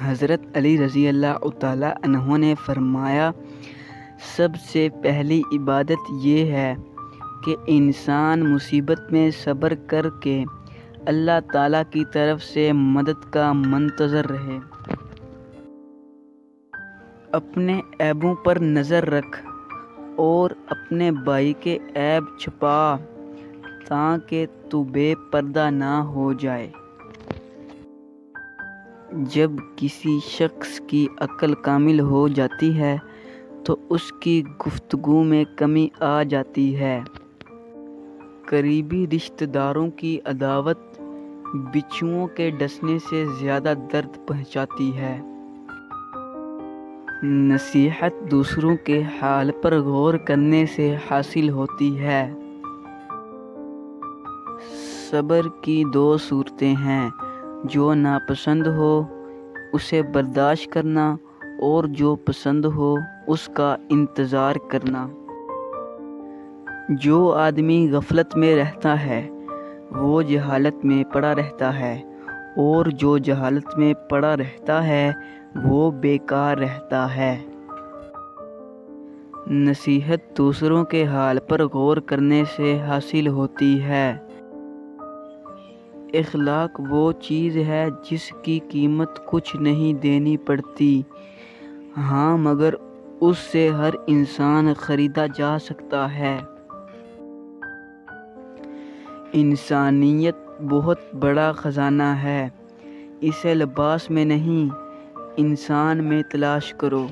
حضرت علی رضی اللہ تعالیٰ عنہ نے فرمایا، سب سے پہلی عبادت یہ ہے کہ انسان مصیبت میں صبر کر کے اللہ تعالیٰ کی طرف سے مدد کا منتظر رہے۔ اپنے عیبوں پر نظر رکھ اور اپنے بھائی کے عیب چھپا تاکہ تو بے پردہ نہ ہو جائے۔ جب کسی شخص کی عقل کامل ہو جاتی ہے تو اس کی گفتگو میں کمی آ جاتی ہے۔ قریبی رشتہ داروں کی عداوت بچھوؤں کے ڈسنے سے زیادہ درد پہنچاتی ہے۔ نصیحت دوسروں کے حال پر غور کرنے سے حاصل ہوتی ہے۔ صبر کی دو صورتیں ہیں، جو ناپسند ہو اسے برداشت کرنا اور جو پسند ہو اس کا انتظار کرنا۔ جو آدمی غفلت میں رہتا ہے وہ جہالت میں پڑا رہتا ہے، اور جو جہالت میں پڑا رہتا ہے وہ بیکار رہتا ہے۔ نصیحت دوسروں کے حال پر غور کرنے سے حاصل ہوتی ہے۔ اخلاق وہ چیز ہے جس کی قیمت کچھ نہیں دینی پڑتی، ہاں مگر اس سے ہر انسان خریدا جا سکتا ہے۔ انسانیت بہت بڑا خزانہ ہے، اسے لباس میں نہیں انسان میں تلاش کرو۔